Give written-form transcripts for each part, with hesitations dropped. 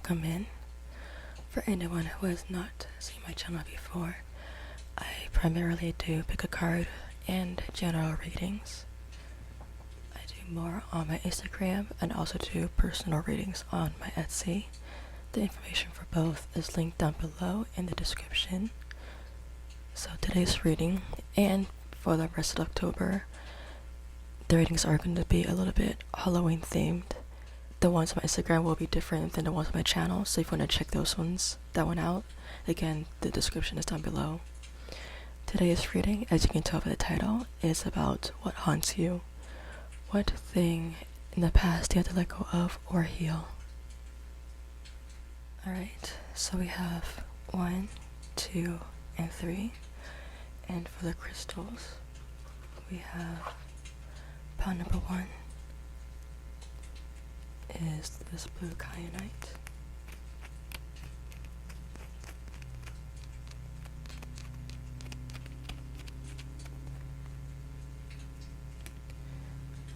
welcome in. For anyone who has not seen my channel before, I primarily do pick a card and general readings. I do more on my Instagram and also do personal readings on my Etsy. The information for both is linked down below in the description. So today's reading, and for the rest of October, the readings are going to be a little bit Halloween themed. The ones on my Instagram will be different than the ones on my channel, so if you want to check that one out, again, the description is down below. Today's reading, as you can tell by the title, is about what haunts you. What thing in the past you have to let go of or heal. Alright, so we have 1, 2, and 3. And for the crystals, we have pile number 1 is this blue kyanite.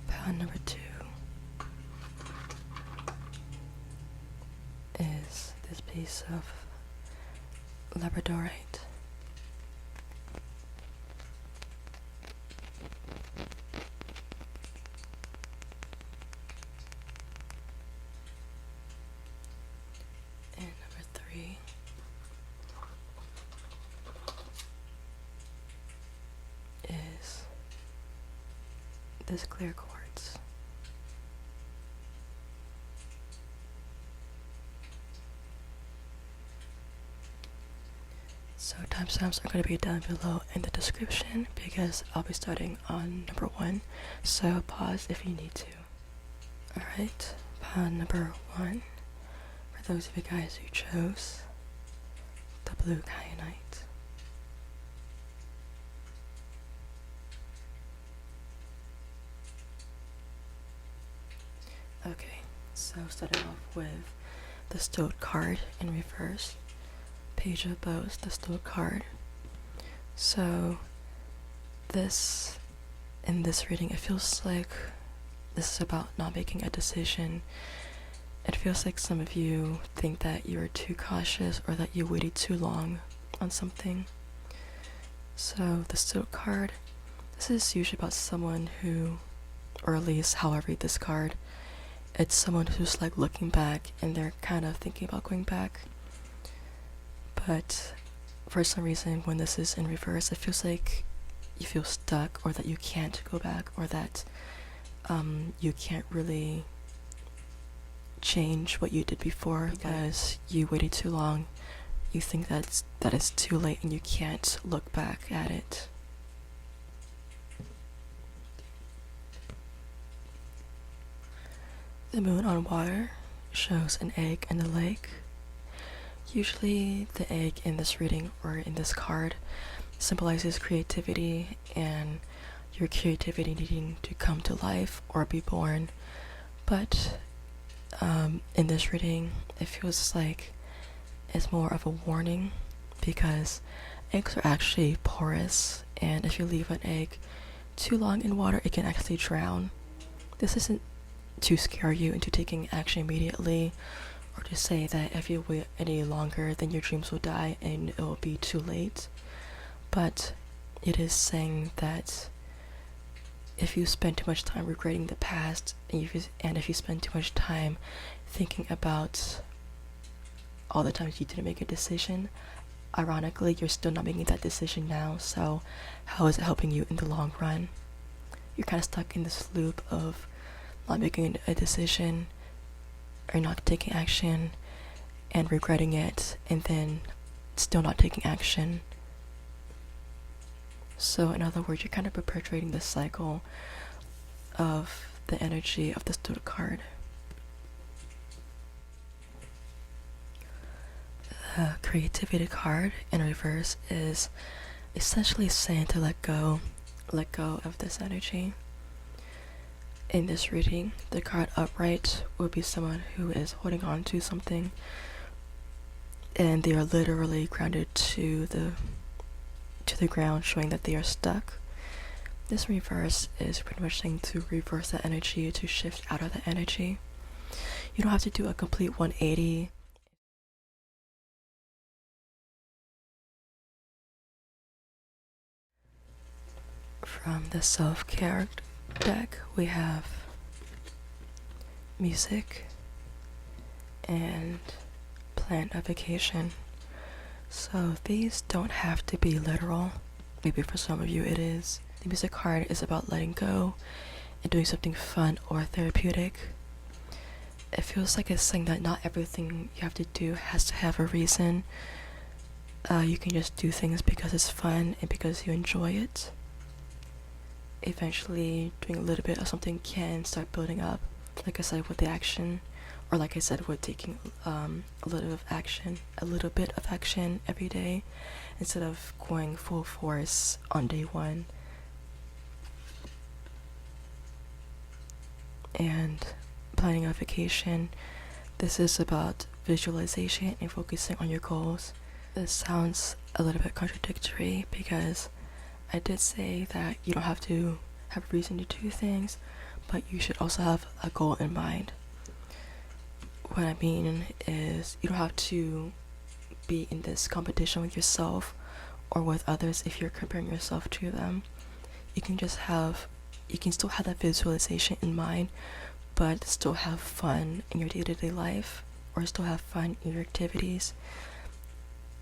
Pile number 2 is this piece of labradorite. And number 3 is this clear quartz. So timestamps are going to be down below in the description because I'll be starting on number 1, so pause if you need to. Alright, pile number 1, for those of you guys who chose the blue kyanite. Okay, so starting off with the Stoat card in reverse. Page of Bows, the Stoat card. So in this reading, it feels like this is about not making a decision. It feels like some of you think that you are too cautious or that you waited too long on something. So the Stoat card, this is usually about someone who, or at least how I read this card, it's someone who's like looking back and they're kind of thinking about going back. But for some reason, when this is in reverse, it feels like you feel stuck, or that you can't go back, or that you can't really change what you did before because you waited too long. You think that it's too late and you can't look back at it. The moon on water shows an egg in the lake. Usually the egg in this reading or in this card symbolizes creativity and your creativity needing to come to life or be born. But in this reading, it feels like it's more of a warning because eggs are actually porous, and if you leave an egg too long in water, it can actually drown. This isn't to scare you into taking action immediately, or to say that if you wait any longer, then your dreams will die and it will be too late. But it is saying that if you spend too much time regretting the past, and if you spend too much time thinking about all the times you didn't make a decision, ironically, you're still not making that decision now, so how is it helping you in the long run? You're kind of stuck in this loop of not making a decision, or not taking action, and regretting it, and then still not taking action. So in other words, you're kind of perpetuating this cycle of the energy of the Stoat card. The creativity card in reverse is essentially saying to let go of this energy. In this reading, the card upright will be someone who is holding on to something and they are literally grounded to the ground, showing that they are stuck. This reverse is pretty much saying to reverse that energy, to shift out of that energy. You don't have to do a complete 180 From the self-care deck, we have music and plan a vacation. So these don't have to be literal. Maybe for some of you it is. The music card is about letting go and doing something fun or therapeutic. It feels like it's saying that not everything you have to do has to have a reason. You can just do things because it's fun and because you enjoy it. Eventually, doing a little bit of something can start building up, like I said, with the action, or like I said, with taking a little bit of action every day, instead of going full force on day one. And planning a vacation, this is about visualization and focusing on your goals. This sounds a little bit contradictory because I did say that you don't have to have a reason to do things, but you should also have a goal in mind. What I mean is you don't have to be in this competition with yourself or with others if you're comparing yourself to them. You can still have that visualization in mind, but still have fun in your day-to-day life, or still have fun in your activities.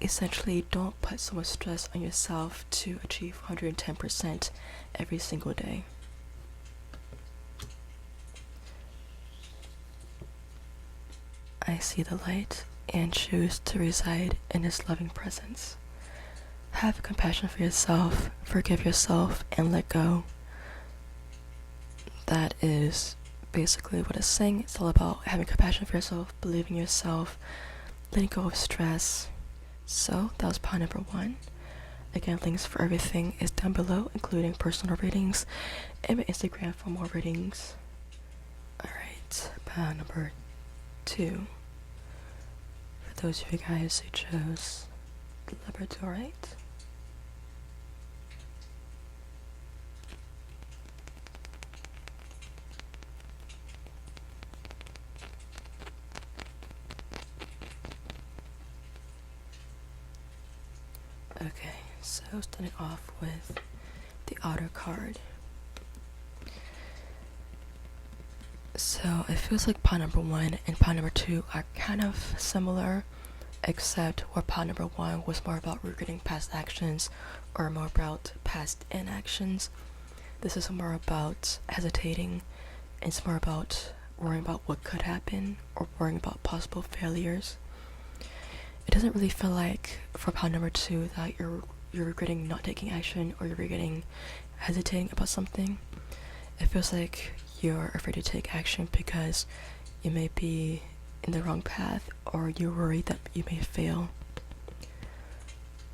Essentially, don't put so much stress on yourself to achieve 110% every single day. I see the light and choose to reside in His loving presence. Have compassion for yourself, forgive yourself, and let go. That is basically what it's saying. It's all about having compassion for yourself, believing in yourself, letting go of stress. So that was pile number 1. Again, links for everything is down below, including personal readings and my Instagram for more readings. Alright, pile number 2. For those of you guys who chose the Labradorite. Okay, so starting off with the outer card. So it feels like pile number 1 and pile number 2 are kind of similar, except where pile number 1 was more about regretting past actions or more about past inactions. This is more about hesitating. It's more about worrying about what could happen or worrying about possible failures. It doesn't really feel like for pile number 2 that you're regretting not taking action or you're regretting hesitating about something. It feels like you're afraid to take action because you may be in the wrong path or you're worried that you may fail.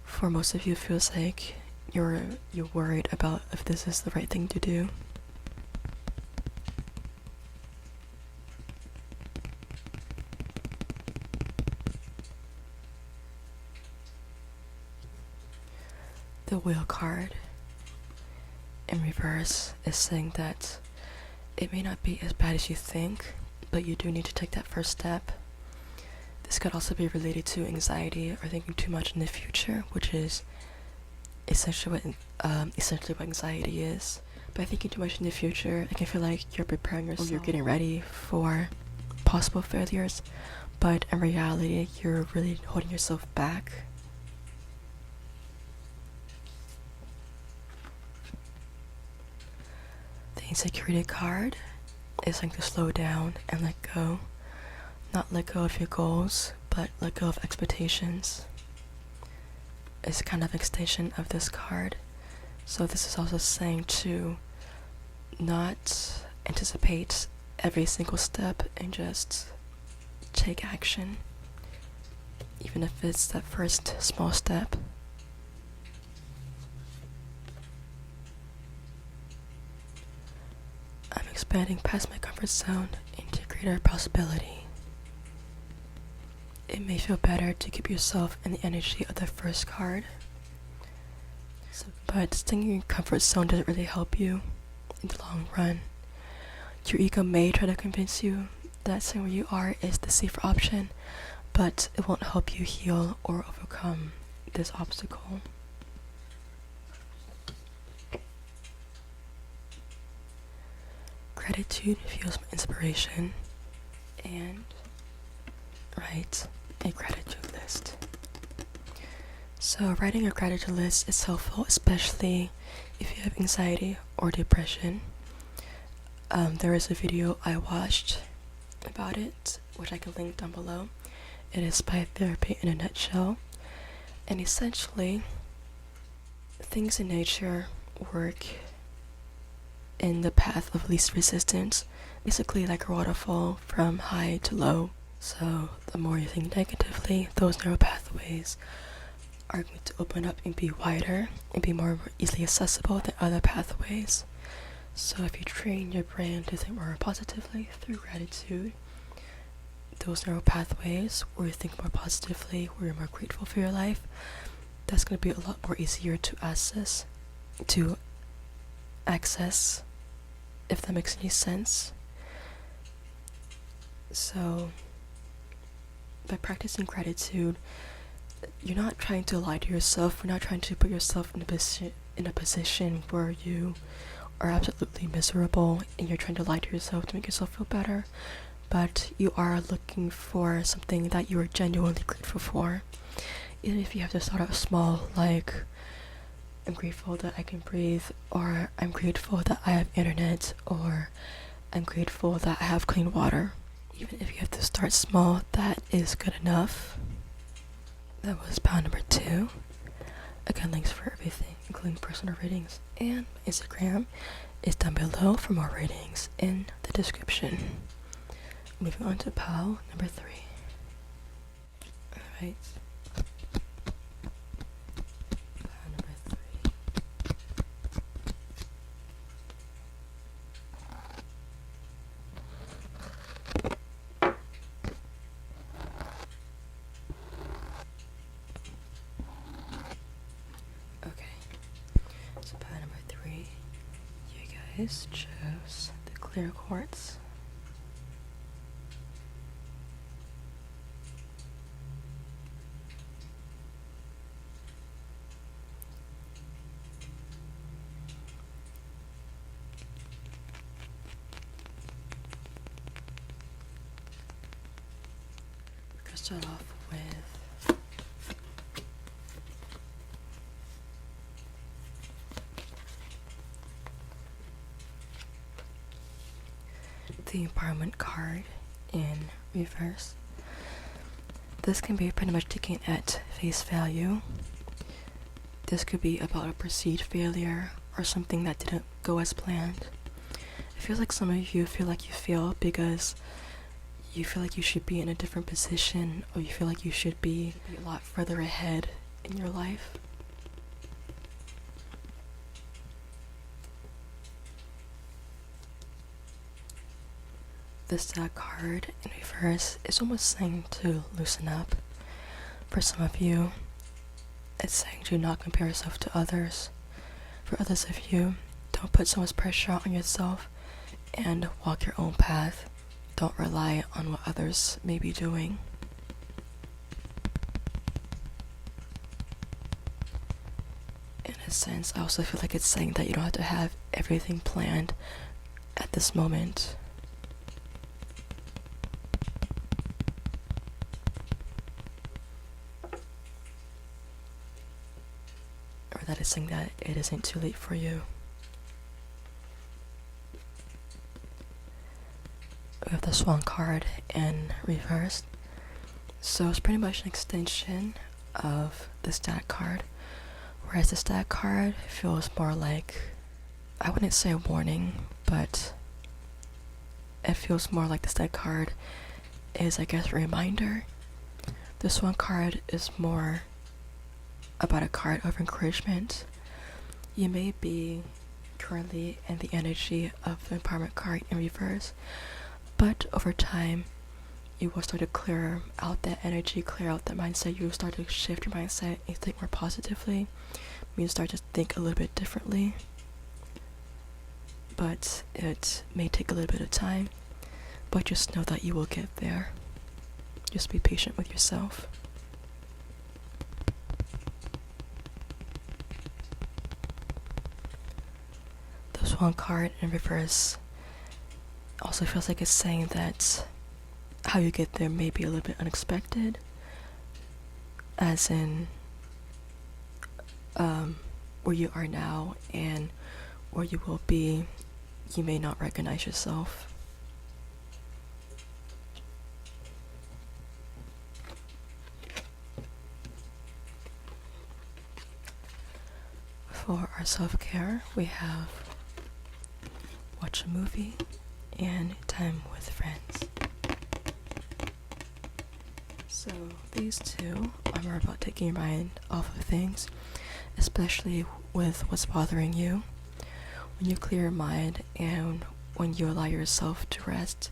For most of you, it feels like you're worried about if this is the right thing to do. The Wheel card in reverse is saying that it may not be as bad as you think, but you do need to take that first step. This could also be related to anxiety or thinking too much in the future, which is essentially what anxiety is. By thinking too much in the future, it can feel like you're preparing yourself or you're getting ready for possible failures, but in reality, you're really holding yourself back. The Insecurity card is like to slow down and let go. Not let go of your goals, but let go of expectations. It's kind of extension of this card. So this is also saying to not anticipate every single step and just take action, even if it's that first small step. I'm expanding past my comfort zone into greater possibility. It may feel better to keep yourself in the energy of the first card, but staying in your comfort zone doesn't really help you in the long run. Your ego may try to convince you that staying where you are is the safer option, but it won't help you heal or overcome this obstacle. gratitude fuels my inspiration, and write a gratitude list. So writing a gratitude list is helpful, especially if you have anxiety or depression. There is a video I watched about it, which I can link down below. It is by Therapy in a Nutshell. And essentially, things in nature work in the path of least resistance, basically like a waterfall from high to low. So the more you think negatively, those narrow pathways are going to open up and be wider and be more easily accessible than other pathways. So if you train your brain to think more positively through gratitude, those narrow pathways where you think more positively, where you're more grateful for your life, that's going to be a lot more easier to access, if that makes any sense. So by practicing gratitude, you're not trying to lie to yourself. You're not trying to put yourself in a position where you are absolutely miserable and you're trying to lie to yourself to make yourself feel better. But you are looking for something that you are genuinely grateful for. Even if you have to start out small, like, I'm grateful that I can breathe, or I'm grateful that I have internet, or I'm grateful that I have clean water. Even if you have to start small, that is good enough. That was pound number 2. Again, links for everything, including personal ratings, and my Instagram is down below for more ratings in the description. Moving on to POW number 3. Alright. POW number 3. Okay. So POW number 3. You guys chose the clear quartz. Start off with the empowerment card in reverse. This can be pretty much taken at face value. This could be about a perceived failure or something that didn't go as planned. It feels like some of you feel like you fail because you feel like you should be in a different position, or you feel like you should be a lot further ahead in your life. This card in reverse is almost saying to loosen up. For some of you, it's saying to not compare yourself to others. For others of you, don't put so much pressure on yourself and walk your own path. Don't rely on what others may be doing. In a sense, I also feel like it's saying that you don't have to have everything planned at this moment. Or that it's saying that it isn't too late for you. We have the Swan card in reverse. So it's pretty much an extension of the Stat card. Whereas the Stat card feels more like, I wouldn't say a warning, but it feels more like the Stat card is, I guess, a reminder. The Swan card is more about a card of encouragement. You may be currently in the energy of the Empowerment card in reverse, but over time, you will start to clear out that energy, clear out that mindset. You will start to shift your mindset and think more positively. You start to think a little bit differently. But it may take a little bit of time. But just know that you will get there. Just be patient with yourself. The Swan card in reverse also feels like it's saying that how you get there may be a little bit unexpected, as in where you are now and where you will be, you may not recognize yourself. For our self-care, we have watch a movie and time with friends. So these two are more about taking your mind off of things, especially with what's bothering you. When you clear your mind and when you allow yourself to rest,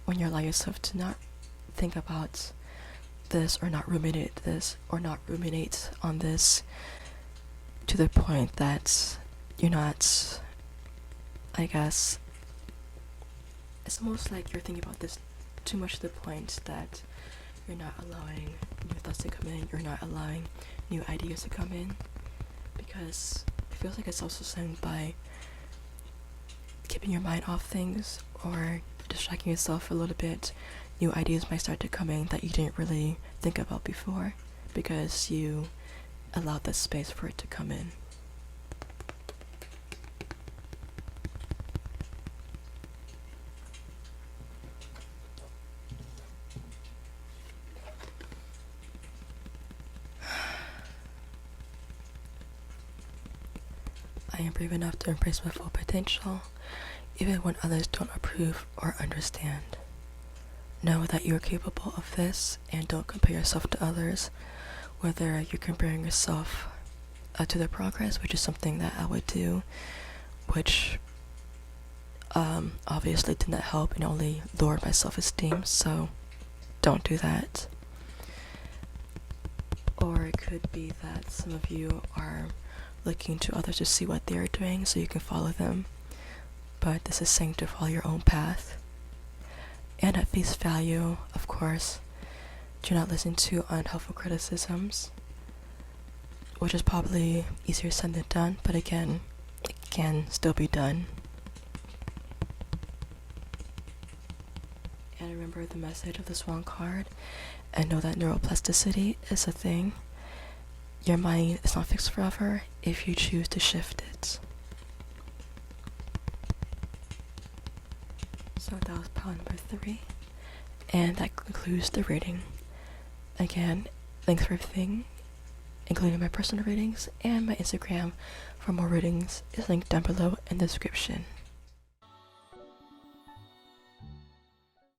when you allow yourself to not think about this or not ruminate this or not ruminate on this to the point that you're not, I guess, it's almost like you're thinking about this too much to the point that you're not allowing new thoughts to come in, you're not allowing new ideas to come in, because it feels like it's also saying by keeping your mind off things or distracting yourself for a little bit, new ideas might start to come in that you didn't really think about before because you allowed that space for it to come in. I am brave enough to embrace my full potential, even when others don't approve or understand. Know that you are capable of this and don't compare yourself to others, whether you're comparing yourself to their progress, which is something that I would do, which obviously did not help and only lowered my self-esteem, so don't do that. Or it could be that some of you are looking to others to see what they're doing so you can follow them, but this is saying to follow your own path. And at face value, of course, do not listen to unhelpful criticisms, which is probably easier said than done, but again, it can still be done. And remember the message of the Swan card, and know that neuroplasticity is a thing. Your mind is not fixed forever if you choose to shift it. So that was pile number 3, and that concludes the reading. Again, thanks for everything, including my personal readings, and my Instagram for more readings is linked down below in the description.